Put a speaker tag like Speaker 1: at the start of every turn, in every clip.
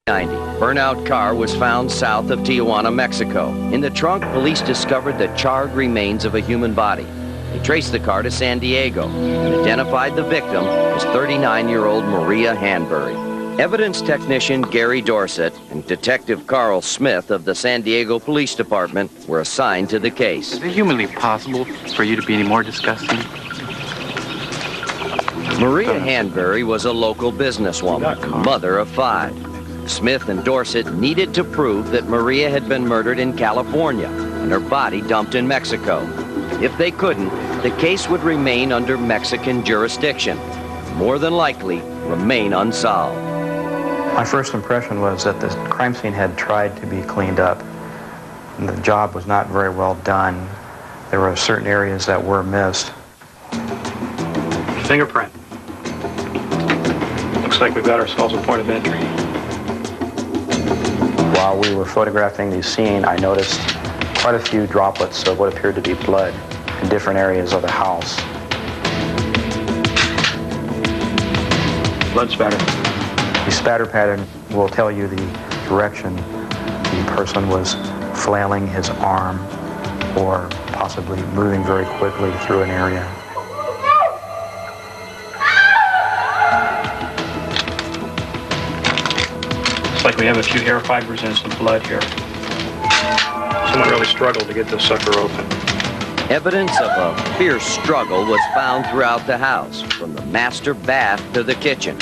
Speaker 1: 90. Burnout car was found south of Tijuana, Mexico. In the trunk, police discovered the charred remains of a human body. They traced the car to San Diego and identified the victim as 39-year-old Maria Hanbury. Evidence technician Gary Dorsett and Detective Carl Smith of the San Diego Police Department were assigned to the case.
Speaker 2: Is it humanly possible for you to be any more disgusting?
Speaker 1: Maria Hanbury was a local businesswoman, mother of 5. Smith and Dorsett needed to prove that Maria had been murdered in California and her body dumped in Mexico. If they couldn't, the case would remain under Mexican jurisdiction, more than likely remain unsolved.
Speaker 3: My first impression was that the crime scene had tried to be cleaned up. And the job was not very well done. There were certain areas that were missed.
Speaker 4: Fingerprint. Looks like we've got ourselves a point of entry.
Speaker 3: While we were photographing the scene, I noticed quite a few droplets of what appeared to be blood in different areas of the house.
Speaker 4: Blood spatter.
Speaker 3: The spatter pattern will tell you the direction the person was flailing his arm or possibly moving very quickly through an area.
Speaker 4: Looks like we have a few hair fibers and some blood here. Someone really struggled to get this sucker open.
Speaker 1: Evidence of a fierce struggle was found throughout the house, from the master bath to the kitchen.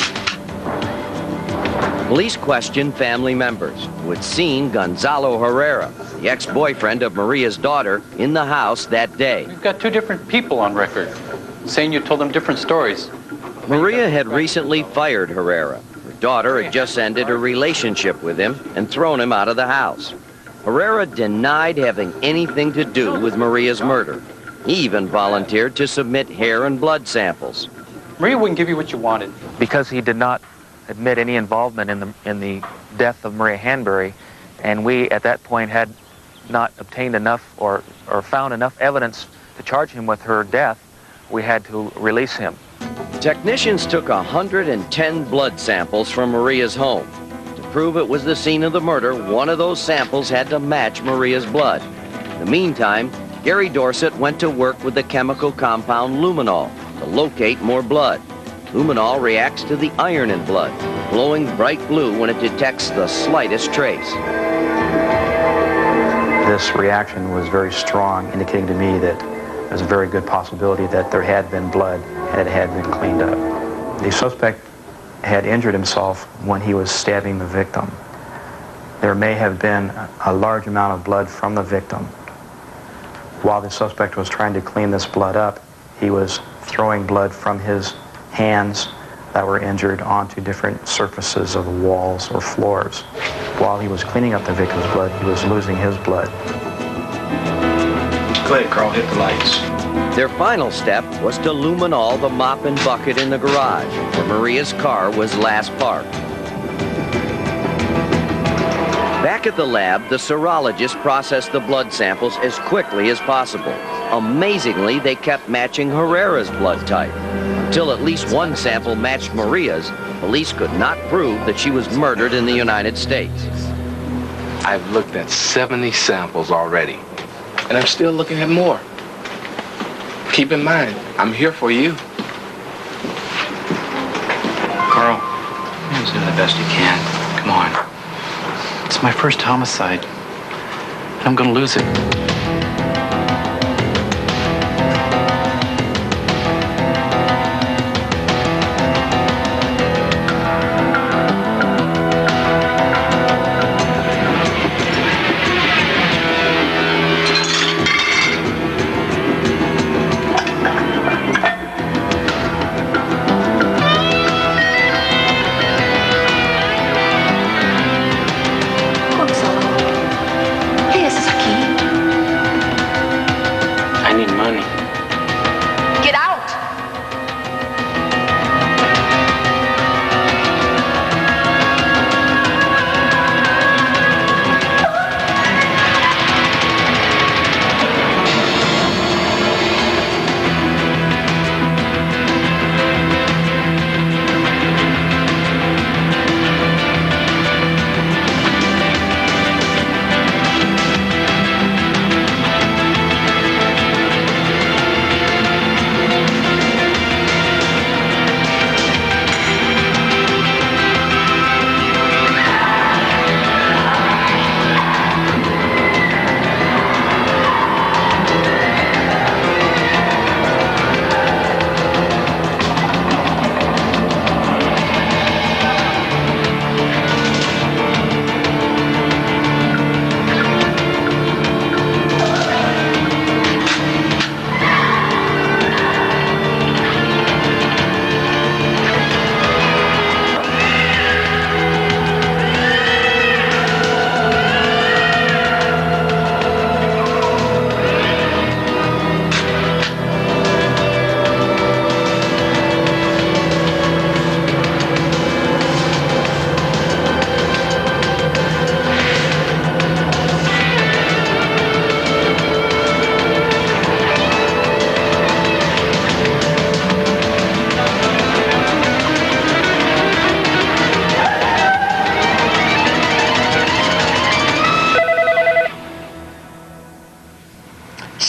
Speaker 1: Police questioned family members who had seen Gonzalo Herrera, the ex-boyfriend of Maria's daughter, in the house that day.
Speaker 2: We've got 2 different people on record saying you told them different stories.
Speaker 1: Maria had recently fired Herrera. Her daughter had just ended her relationship with him and thrown him out of the house. Herrera denied having anything to do with Maria's murder. He even volunteered to submit hair and blood samples.
Speaker 2: Maria wouldn't give you what you wanted.
Speaker 5: Because he did not admit any involvement in the death of Maria Hanbury, and we at that point had not obtained enough or found enough evidence to charge him with her death, we had to release him.
Speaker 1: Technicians took 110 blood samples from Maria's home. To prove it was the scene of the murder, one of those samples had to match Maria's blood. In the meantime, Gary Dorsett went to work with the chemical compound luminol to locate more blood. Luminol reacts to the iron in blood, glowing bright blue when it detects the slightest trace.
Speaker 3: This reaction was very strong, indicating to me that there's a very good possibility that there had been blood and it had been cleaned up. The suspect had injured himself when he was stabbing the victim. There may have been a large amount of blood from the victim. While the suspect was trying to clean this blood up, he was throwing blood from his hands that were injured onto different surfaces of the walls or floors. While he was cleaning up the victim's blood, he was losing his blood.
Speaker 4: Go ahead, Carl, hit the lights.
Speaker 1: Their final step was to luminol the mop and bucket in the garage where Maria's car was last parked. Back at the lab, the serologist processed the blood samples as quickly as possible. Amazingly, they kept matching Herrera's blood type. Until at least one sample matched Maria's, police could not prove that she was murdered in the United States.
Speaker 6: I've looked at 70 samples already, and I'm still looking at more. Keep in mind, I'm here for you.
Speaker 2: Carl, you're doing the best you can. Come on. It's my first homicide. I'm gonna lose it.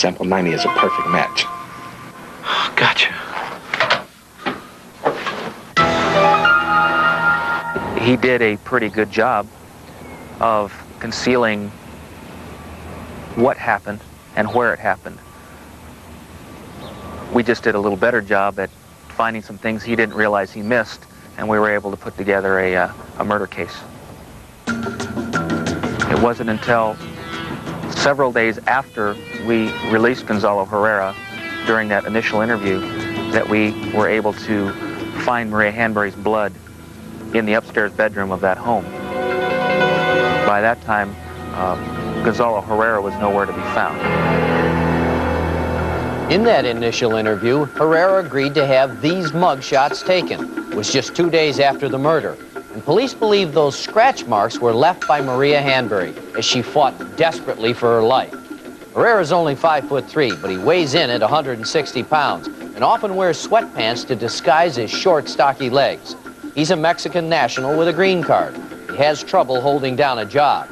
Speaker 6: sample 90 is a perfect match.
Speaker 2: Gotcha.
Speaker 5: He did a pretty good job of concealing what happened and where it happened. We just did a little better job at finding some things he didn't realize he missed, and we were able to put together a murder case. It wasn't until several days after we released Gonzalo Herrera during that initial interview that we were able to find Maria Hanbury's blood in the upstairs bedroom of that home. By that time, Gonzalo Herrera was nowhere to be found.
Speaker 1: In that initial interview, Herrera agreed to have these mug shots taken. It was just 2 days after the murder, and police believe those scratch marks were left by Maria Hanbury as she fought desperately for her life. Herrera's only 5'3", but he weighs in at 160 pounds and often wears sweatpants to disguise his short, stocky legs. He's a Mexican national with a green card. He has trouble holding down a job.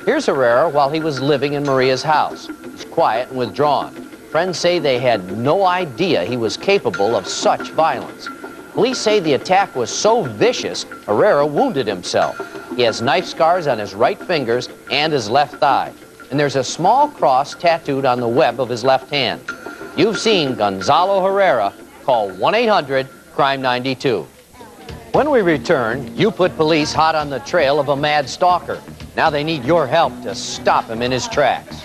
Speaker 1: Here's Herrera while he was living in Maria's house. He's quiet and withdrawn. Friends say they had no idea he was capable of such violence. Police say the attack was so vicious, Herrera wounded himself. He has knife scars on his right fingers and his left thigh. And there's a small cross tattooed on the web of his left hand. You've seen Gonzalo Herrera. Call 1-800-CRIME-92. When we return, you put police hot on the trail of a mad stalker. Now they need your help to stop him in his tracks.